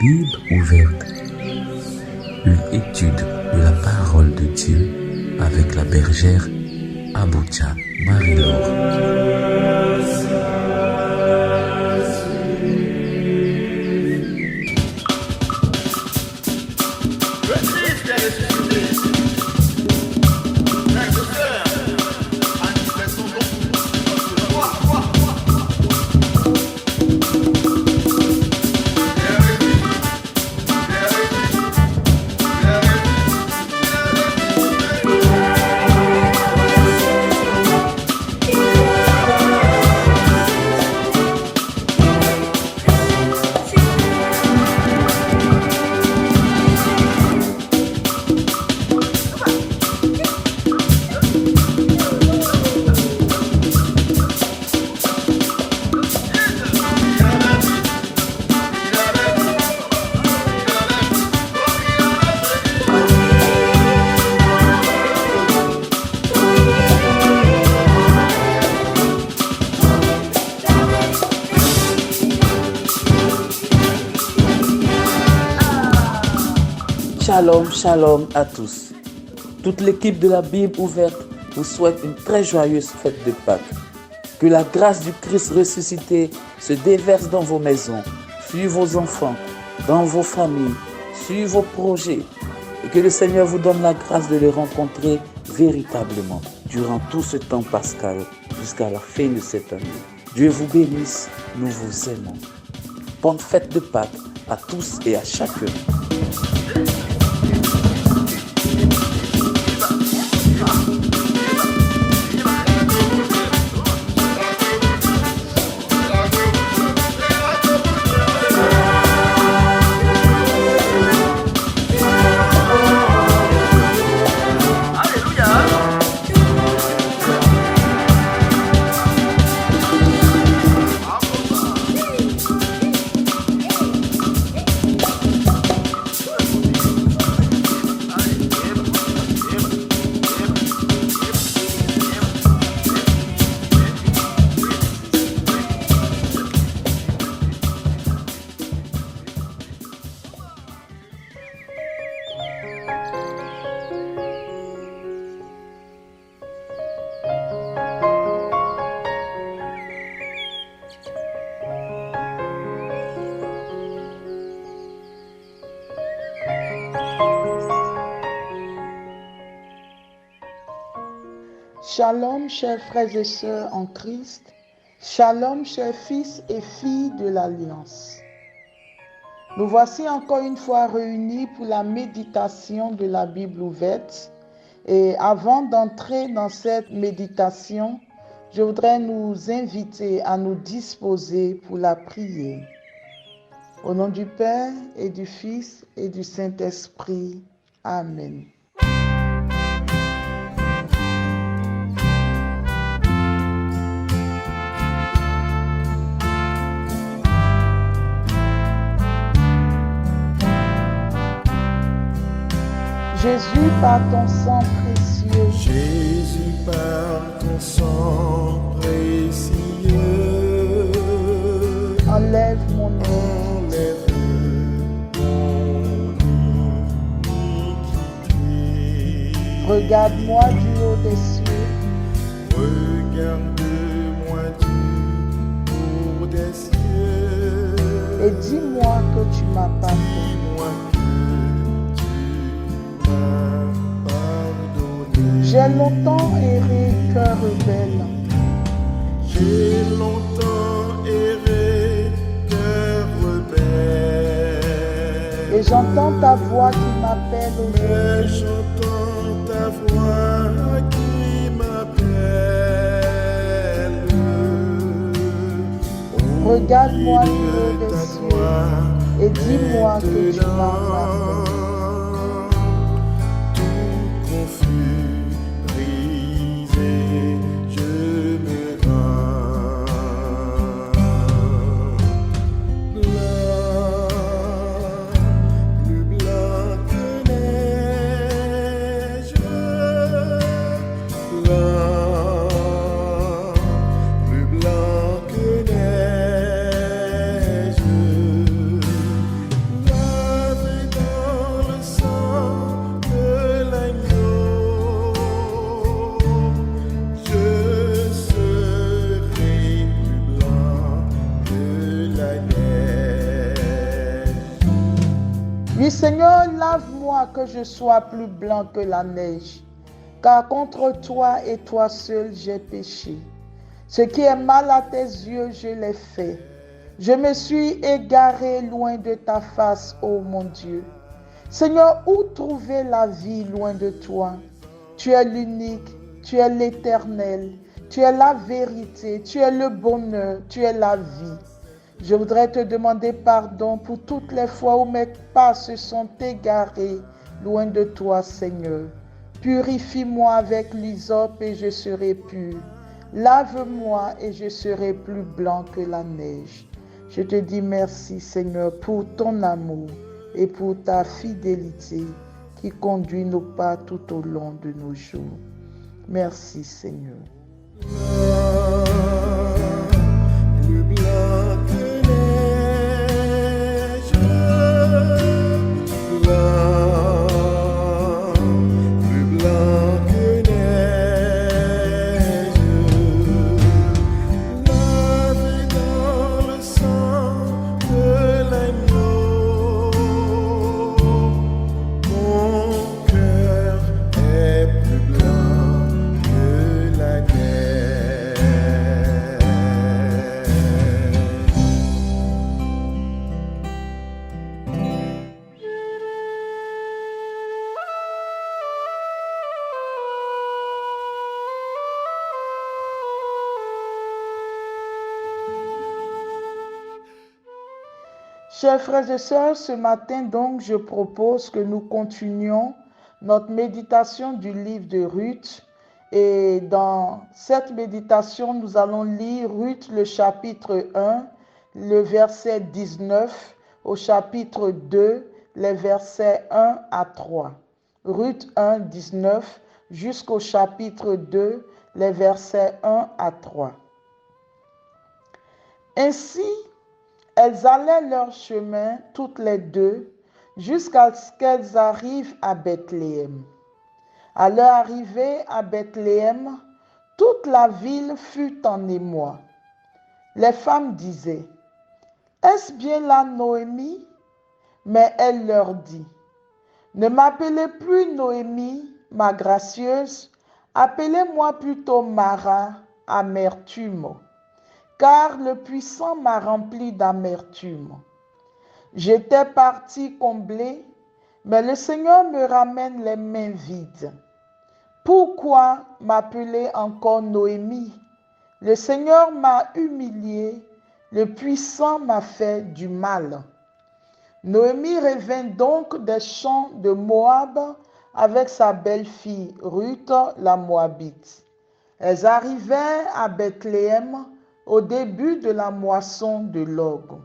Bible ouverte, une étude de la parole de Dieu avec la bergère Aboucha Marie-Laure. Shalom, shalom à tous. Toute l'équipe de la Bible ouverte vous souhaite une très joyeuse fête de Pâques. Que la grâce du Christ ressuscité se déverse dans vos maisons, sur vos enfants, dans vos familles, sur vos projets. Et que le Seigneur vous donne la grâce de les rencontrer véritablement durant tout ce temps pascal jusqu'à la fin de cette année. Dieu vous bénisse, nous vous aimons. Bonne fête de Pâques à tous et à chacun. Shalom, chers frères et sœurs en Christ. Shalom, chers fils et filles de l'Alliance. Nous voici encore une fois réunis pour la méditation de la Bible ouverte. Et avant d'entrer dans cette méditation, je voudrais nous inviter à nous disposer pour la prière. Au nom du Père et du Fils et du Saint-Esprit. Amen. Jésus, par ton sang précieux. Jésus, par ton sang précieux. Enlève mon Enlève mon iniquité. Regarde-moi du haut des cieux. Regarde-moi du haut des cieux. Et dis-moi que tu m'as pardonné. Dis-moi J'ai longtemps erré, cœur rebelle. J'ai longtemps erré, cœur rebelle. Et j'entends ta voix qui m'appelle Mais aujourd'hui. j'entends ta voix qui m'appelle. Regarde-moi du haut des cieux et dis-moi que tu m'as pardonné. Tout confus, brisé, je me rends. Blanc, plus blanc que neige. Blanc, plus blanc que neige. Oui, Seigneur, lave-moi que je sois plus blanc que la neige, car contre toi et toi seul j'ai péché. Ce qui est mal à tes yeux, je l'ai fait. Je me suis égaré loin de ta face, ô mon Dieu. Seigneur, où trouver la vie loin de toi? Tu es l'unique, tu es l'éternel, tu es la vérité, tu es le bonheur, tu es la vie. Je voudrais te demander pardon pour toutes les fois où mes pas se sont égarés loin de toi, Seigneur. Purifie-moi avec l'hysope et je serai pur. Lave-moi et je serai plus blanc que la neige. Je te dis merci, Seigneur, pour ton amour et pour ta fidélité qui conduit nos pas tout au long de nos jours. Merci, Seigneur. Plus blanc que neige, blanc, plus blanc que neige, lavé dans le sang de l'agneau, mon cœur est plus blanc que la neige. Chers frères et sœurs, ce matin donc, je propose que nous continuions notre méditation du livre de Ruth. Et dans cette méditation, nous allons lire Ruth, le chapitre 1, le verset 19, au chapitre 2, les versets 1 à 3. Ruth 1, 19, jusqu'au chapitre 2, les versets 1 à 3. Ainsi, elles allaient leur chemin toutes les deux jusqu'à ce qu'elles arrivent à Bethléem. À leur arrivée à Bethléem, toute la ville fut en émoi. Les femmes disaient: Est-ce bien là Noémie? Mais elle leur dit: Ne m'appelez plus Noémie, ma gracieuse, appelez-moi plutôt Mara, amertume, car le puissant m'a rempli d'amertume. J'étais partie comblée, mais le Seigneur me ramène les mains vides. Pourquoi m'appeler encore Noémie? Le Seigneur m'a humiliée, le puissant m'a fait du mal. Noémie revint donc des champs de Moab avec sa belle-fille Ruth la Moabite. Elles arrivèrent à Bethléem au début de la moisson de l'orge.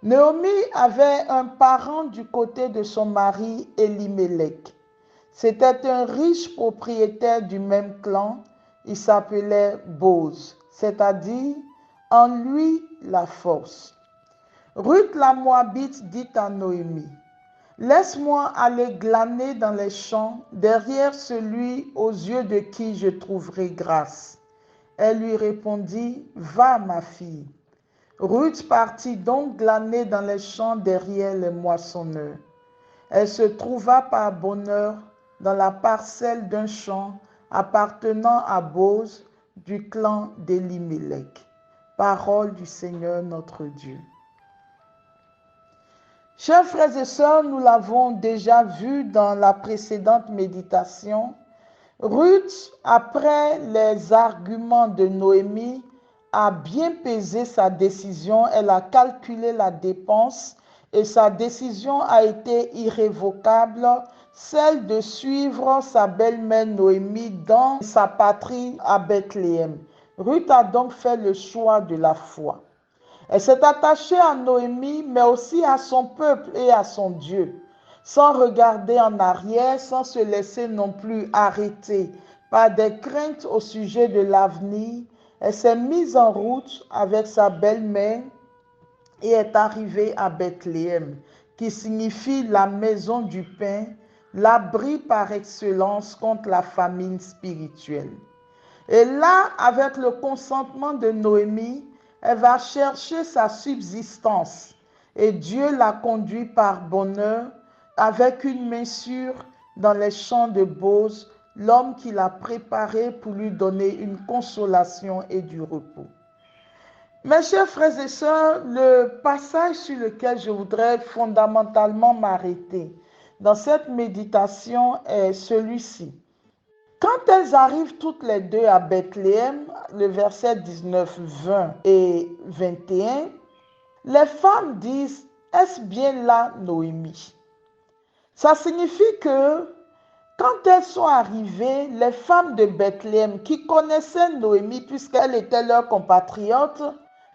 Naomi avait un parent du côté de son mari Elimelech. C'était un riche propriétaire du même clan. Il s'appelait Boz, c'est-à-dire en lui la force. Ruth la Moabite dit à Noémie: Laisse-moi aller glaner dans les champs derrière celui aux yeux de qui je trouverai grâce. Elle lui répondit: Va, ma fille. Ruth partit donc glaner dans les champs derrière les moissonneurs. Elle se trouva par bonheur dans la parcelle d'un champ appartenant à Boz du clan d'Elimelech. Parole du Seigneur notre Dieu. Chers frères et sœurs, nous l'avons déjà vu dans la précédente méditation. Ruth, après les arguments de Noémie, a bien pesé sa décision. Elle a calculé la dépense et sa décision a été irrévocable, celle de suivre sa belle-mère Noémie dans sa patrie à Bethléem. Ruth a donc fait le choix de la foi. Elle s'est attachée à Noémie, mais aussi à son peuple et à son Dieu, sans regarder en arrière, sans se laisser non plus arrêter par des craintes au sujet de l'avenir. Elle s'est mise en route avec sa belle-mère et est arrivée à Bethléem, qui signifie la maison du pain, l'abri par excellence contre la famine spirituelle. Et là, avec le consentement de Noémie, elle va chercher sa subsistance. Et Dieu l'a conduit par bonheur avec une main sûre dans les champs de Bose, l'homme qu'il a préparé pour lui donner une consolation et du repos. Mes chers frères et sœurs, le passage sur lequel je voudrais fondamentalement m'arrêter dans cette méditation est celui-ci. Quand elles arrivent toutes les deux à Bethléem, le verset 19, 20 et 21, les femmes disent « Est-ce bien là Noémie ?» Ça signifie que quand elles sont arrivées, les femmes de Bethléem qui connaissaient Noémie puisqu'elle était leur compatriote,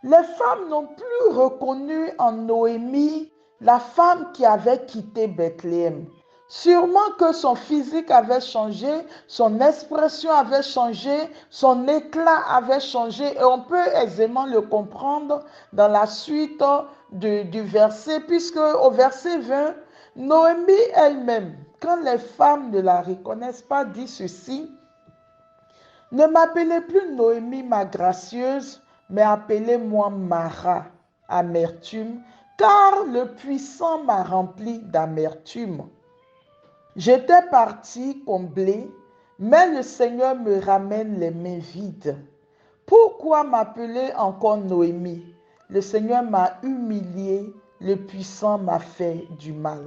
les femmes n'ont plus reconnu en Noémie la femme qui avait quitté Bethléem. Sûrement que son physique avait changé, son expression avait changé, son éclat avait changé et on peut aisément le comprendre dans la suite du verset puisque au verset 20, Noémie elle-même, quand les femmes ne la reconnaissent pas, dit ceci: « Ne m'appelez plus Noémie ma gracieuse, mais appelez-moi Mara, amertume, car le puissant m'a rempli d'amertume. J'étais partie comblée, mais le Seigneur me ramène les mains vides. Pourquoi m'appeler encore Noémie? Le Seigneur m'a humiliée, le puissant m'a fait du mal. »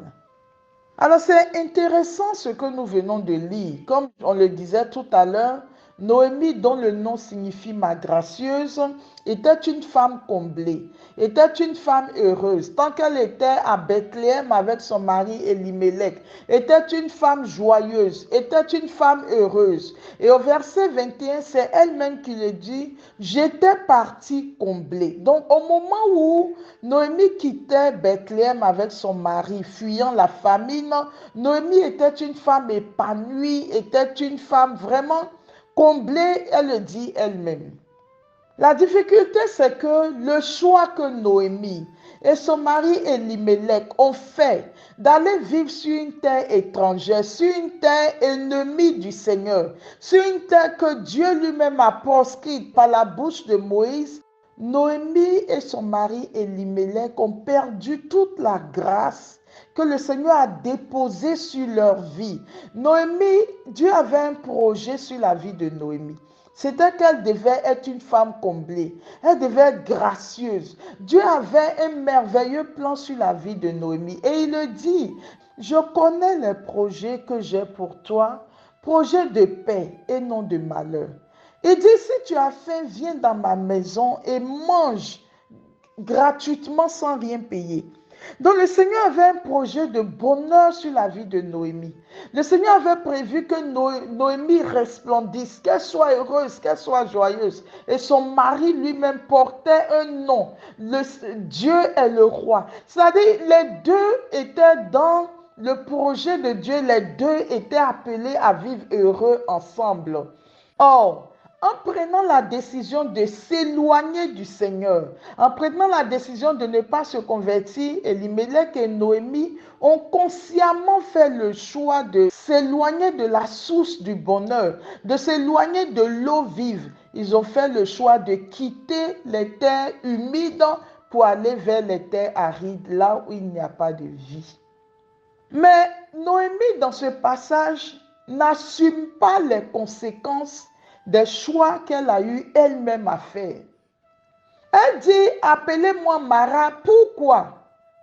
Alors c'est intéressant ce que nous venons de lire. Comme on le disait tout à l'heure, Noémie, dont le nom signifie ma gracieuse, était une femme comblée, était une femme heureuse. Tant qu'elle était à Bethléem avec son mari Elimelech, était une femme joyeuse, était une femme heureuse. Et au verset 21, c'est elle-même qui le dit, j'étais partie comblée. Donc au moment où Noémie quittait Bethléem avec son mari, fuyant la famine, Noémie était une femme épanouie, était une femme vraiment comblée, elle le dit elle-même. La difficulté, c'est que le choix que Noémie et son mari Elimelech ont fait d'aller vivre sur une terre étrangère, sur une terre ennemie du Seigneur, sur une terre que Dieu lui-même a proscrite par la bouche de Moïse, Noémie et son mari Elimelech ont perdu toute la grâce que le Seigneur a déposée sur leur vie. Noémie, Dieu avait un projet sur la vie de Noémie. C'était qu'elle devait être une femme comblée. Elle devait être gracieuse. Dieu avait un merveilleux plan sur la vie de Noémie. Et il le dit, je connais les projets que j'ai pour toi, projets de paix et non de malheur. Il dit, si tu as faim, viens dans ma maison et mange gratuitement sans rien payer. Donc le Seigneur avait un projet de bonheur sur la vie de Noémie. Le Seigneur avait prévu que Noémie resplendisse, qu'elle soit heureuse, qu'elle soit joyeuse. Et son mari lui-même portait un nom. Dieu est le roi. C'est-à-dire les deux étaient dans le projet de Dieu. Les deux étaient appelés à vivre heureux ensemble. Or, en prenant la décision de s'éloigner du Seigneur, en prenant la décision de ne pas se convertir, Elimelech et Noémie ont consciemment fait le choix de s'éloigner de la source du bonheur, de s'éloigner de l'eau vive. Ils ont fait le choix de quitter les terres humides pour aller vers les terres arides, là où il n'y a pas de vie. Mais Noémie, dans ce passage, n'assume pas les conséquences des choix qu'elle a eu elle-même à faire. Elle dit, appelez-moi Mara, pourquoi?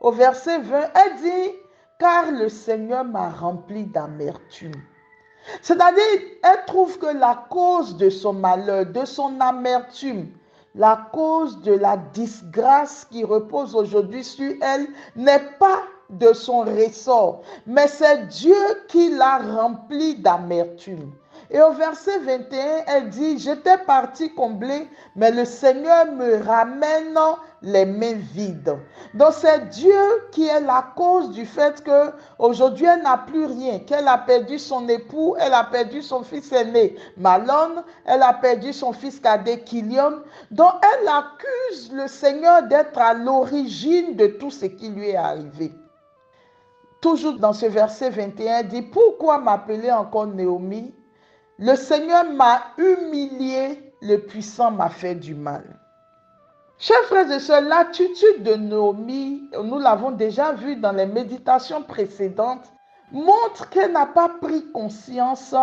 Au verset 20, elle dit, car le Seigneur m'a rempli d'amertume. C'est-à-dire, elle trouve que la cause de son malheur, de son amertume, la cause de la disgrâce qui repose aujourd'hui sur elle n'est pas de son ressort, mais c'est Dieu qui l'a remplie d'amertume. Et au verset 21, elle dit, j'étais partie comblée, mais le Seigneur me ramène les mains vides. Donc c'est Dieu qui est la cause du fait qu'aujourd'hui elle n'a plus rien, qu'elle a perdu son époux, elle a perdu son fils aîné Malon, elle a perdu son fils cadet Kilion. Donc elle accuse le Seigneur d'être à l'origine de tout ce qui lui est arrivé. Toujours dans ce verset 21, elle dit, pourquoi m'appeler encore Naomi? Le Seigneur m'a humilié, le puissant m'a fait du mal. Chers frères et sœurs, l'attitude de Naomi, nous l'avons déjà vu dans les méditations précédentes, montre qu'elle n'a pas pris conscience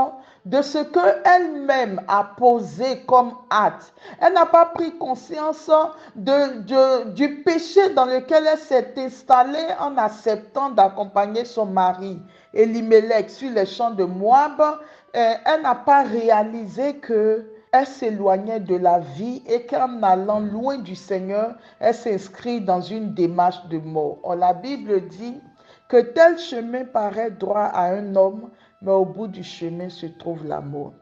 de ce qu'elle-même a posé comme acte. Elle n'a pas pris conscience du péché dans lequel elle s'est installée en acceptant d'accompagner son mari, Elimelech, sur les champs de Moab. Elle n'a pas réalisé qu'elle s'éloignait de la vie et qu'en allant loin du Seigneur, elle s'inscrit dans une démarche de mort. Or, la Bible dit que tel chemin paraît droit à un homme, mais au bout du chemin se trouve la mort.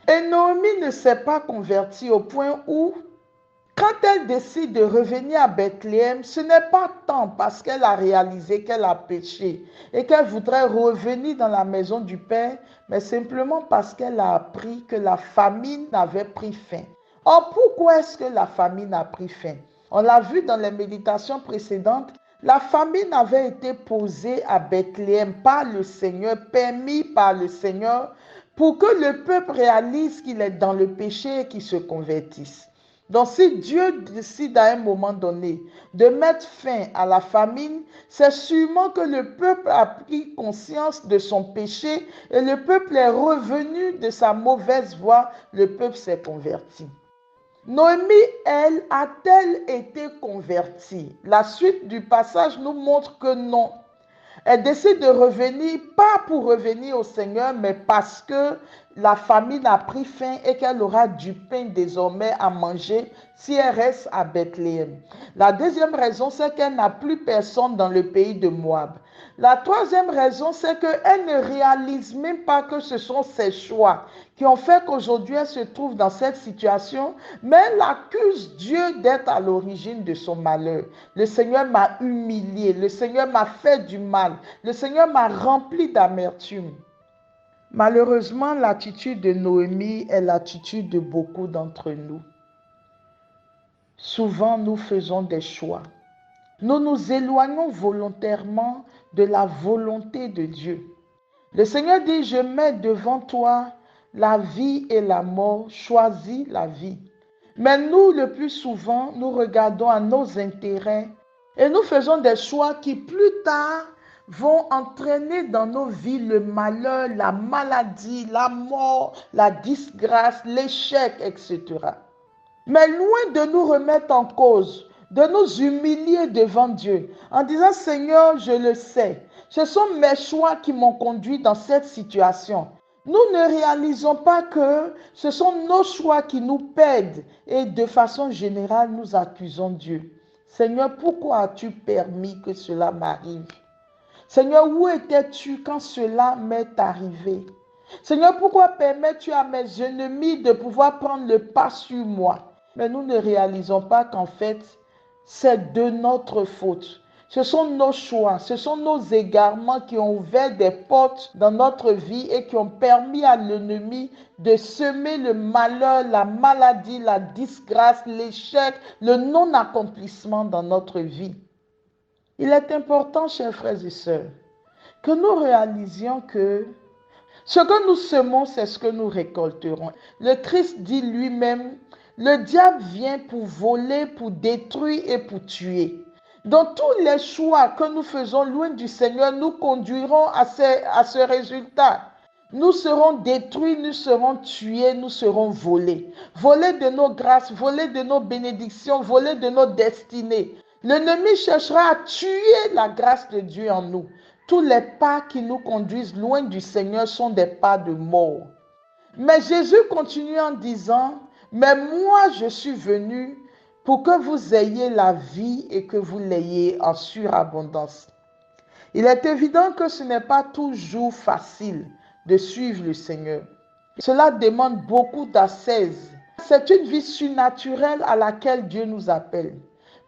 Et Naomi ne s'est pas convertie au point où, quand elle décide de revenir à Bethléem, ce n'est pas tant parce qu'elle a réalisé qu'elle a péché et qu'elle voudrait revenir dans la maison du Père, mais simplement parce qu'elle a appris que la famine avait pris fin. Or, pourquoi est-ce que la famine a pris fin? On l'a vu dans les méditations précédentes, la famine avait été posée à Bethléem par le Seigneur, permis par le Seigneur, pour que le peuple réalise qu'il est dans le péché et qu'il se convertisse. Donc, si Dieu décide à un moment donné de mettre fin à la famine, c'est sûrement que le peuple a pris conscience de son péché et le peuple est revenu de sa mauvaise voie, le peuple s'est converti. Naomi, elle, a-t-elle été convertie? La suite du passage nous montre que non. Elle décide de revenir, pas pour revenir au Seigneur, mais parce que la famine a pris fin et qu'elle aura du pain désormais à manger si elle reste à Bethléem. La deuxième raison, c'est qu'elle n'a plus personne dans le pays de Moab. La troisième raison, c'est qu'elle ne réalise même pas que ce sont ses choix qui ont fait qu'aujourd'hui elle se trouve dans cette situation, mais elle accuse Dieu d'être à l'origine de son malheur. Le Seigneur m'a humilié, le Seigneur m'a fait du mal, le Seigneur m'a rempli d'amertume. Malheureusement, l'attitude de Naomi est l'attitude de beaucoup d'entre nous. Souvent, nous faisons des choix. Nous nous éloignons volontairement de la volonté de Dieu. Le Seigneur dit, je mets devant toi la vie et la mort, choisis la vie. Mais nous, le plus souvent, nous regardons à nos intérêts et nous faisons des choix qui plus tard vont entraîner dans nos vies le malheur, la maladie, la mort, la disgrâce, l'échec, etc. Mais loin de nous remettre en cause, de nous humilier devant Dieu, en disant, Seigneur, je le sais, ce sont mes choix qui m'ont conduit dans cette situation. Nous ne réalisons pas que ce sont nos choix qui nous perdent et de façon générale, nous accusons Dieu. Seigneur, pourquoi as-tu permis que cela m'arrive? Seigneur, où étais-tu quand cela m'est arrivé? Seigneur, pourquoi permets-tu à mes ennemis de pouvoir prendre le pas sur moi? Mais nous ne réalisons pas qu'en fait, c'est de notre faute. Ce sont nos choix, ce sont nos égarements qui ont ouvert des portes dans notre vie et qui ont permis à l'ennemi de semer le malheur, la maladie, la disgrâce, l'échec, le non-accomplissement dans notre vie. Il est important, chers frères et sœurs, que nous réalisions que ce que nous semons, c'est ce que nous récolterons. Le Christ dit lui-même, le diable vient pour voler, pour détruire et pour tuer. Donc tous les choix que nous faisons loin du Seigneur nous conduiront à ce résultat. Nous serons détruits, nous serons tués, nous serons volés. Volés de nos grâces, volés de nos bénédictions, volés de nos destinées. L'ennemi cherchera à tuer la grâce de Dieu en nous. Tous les pas qui nous conduisent loin du Seigneur sont des pas de mort. Mais Jésus continue en disant, mais moi je suis venu pour que vous ayez la vie et que vous l'ayez en surabondance. Il est évident que ce n'est pas toujours facile de suivre le Seigneur. Cela demande beaucoup d'ascèse. C'est une vie surnaturelle à laquelle Dieu nous appelle.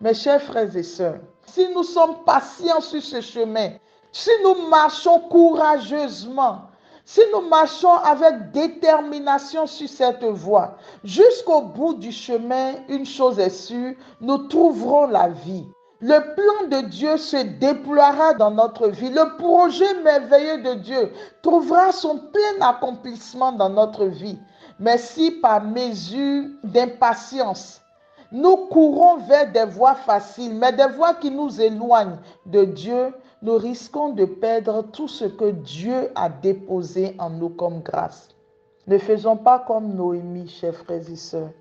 Mes chers frères et sœurs, si nous sommes patients sur ce chemin, si nous marchons courageusement, si nous marchons avec détermination sur cette voie, jusqu'au bout du chemin, une chose est sûre, nous trouverons la vie. Le plan de Dieu se déploiera dans notre vie. Le projet merveilleux de Dieu trouvera son plein accomplissement dans notre vie. Mais si par mesure d'impatience, Nous courons vers des voies faciles, mais des voies qui nous éloignent de Dieu. Nous risquons de perdre tout ce que Dieu a déposé en nous comme grâce. Ne faisons pas comme Noémie, chers frères et sœurs,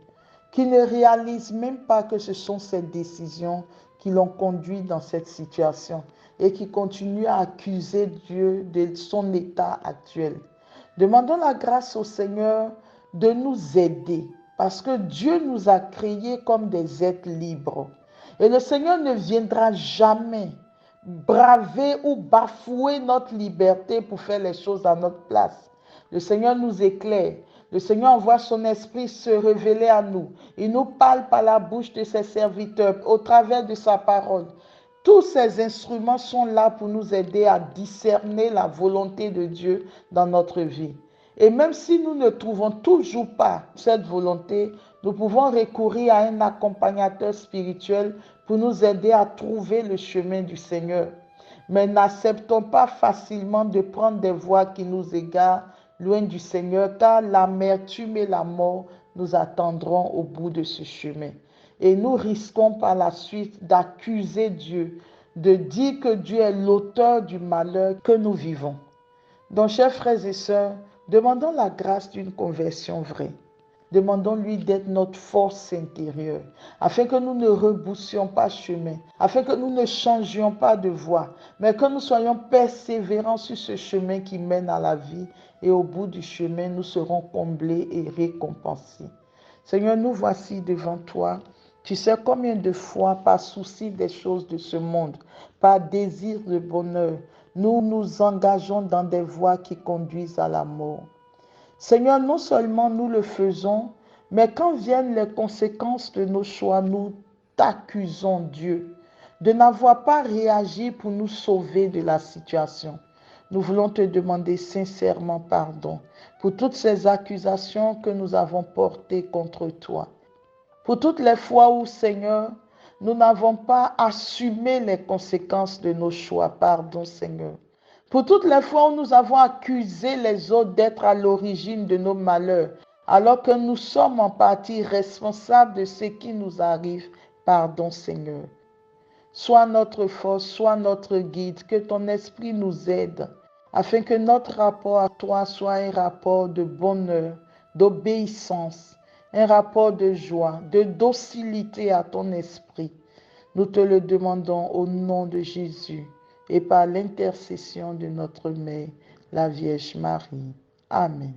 qui ne réalise même pas que ce sont ces décisions qui l'ont conduit dans cette situation et qui continue à accuser Dieu de son état actuel. Demandons la grâce au Seigneur de nous aider parce que Dieu nous a créés comme des êtres libres. Et le Seigneur ne viendra jamais braver ou bafouer notre liberté pour faire les choses à notre place. Le Seigneur nous éclaire. Le Seigneur envoie son esprit se révéler à nous. Il nous parle par la bouche de ses serviteurs, au travers de sa parole. Tous ces instruments sont là pour nous aider à discerner la volonté de Dieu dans notre vie. Et même si nous ne trouvons toujours pas cette volonté, nous pouvons recourir à un accompagnateur spirituel pour nous aider à trouver le chemin du Seigneur. Mais n'acceptons pas facilement de prendre des voies qui nous égarent loin du Seigneur, car l'amertume et la mort nous attendront au bout de ce chemin. Et nous risquons par la suite d'accuser Dieu, de dire que Dieu est l'auteur du malheur que nous vivons. Donc, chers frères et sœurs, demandons la grâce d'une conversion vraie. Demandons-lui d'être notre force intérieure, afin que nous ne reboussions pas chemin, afin que nous ne changions pas de voie, mais que nous soyons persévérants sur ce chemin qui mène à la vie, et au bout du chemin, nous serons comblés et récompensés. Seigneur, nous voici devant toi. Tu sais combien de fois, par souci des choses de ce monde, par désir de bonheur, nous nous engageons dans des voies qui conduisent à la mort. Seigneur, non seulement nous le faisons, mais quand viennent les conséquences de nos choix, nous t'accusons, Dieu, de n'avoir pas réagi pour nous sauver de la situation. Nous voulons te demander sincèrement pardon pour toutes ces accusations que nous avons portées contre toi. Pour toutes les fois où, Seigneur, nous n'avons pas assumé les conséquences de nos choix. Pardon, Seigneur. Pour toutes les fois où nous avons accusé les autres d'être à l'origine de nos malheurs, alors que nous sommes en partie responsables de ce qui nous arrive. Pardon, Seigneur. Sois notre force, sois notre guide, que ton esprit nous aide, afin que notre rapport à toi soit un rapport de bonheur, d'obéissance, un rapport de joie, de docilité à ton esprit. Nous te le demandons au nom de Jésus et par l'intercession de notre Mère, la Vierge Marie. Amen.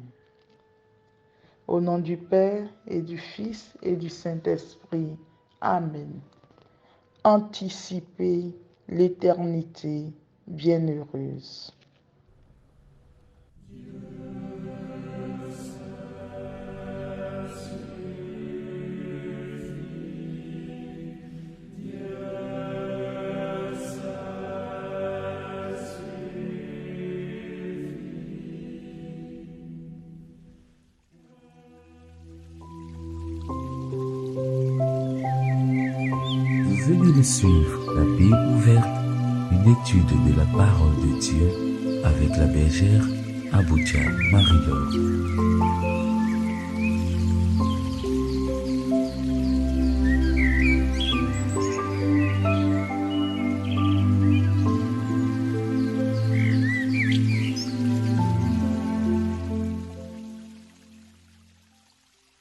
Au nom du Père et du Fils et du Saint-Esprit. Amen. Anticipez l'éternité bienheureuse. Venez de suivre la Bible ouverte, une étude de la parole de Dieu avec la bergère Aboutia Marie-Laure.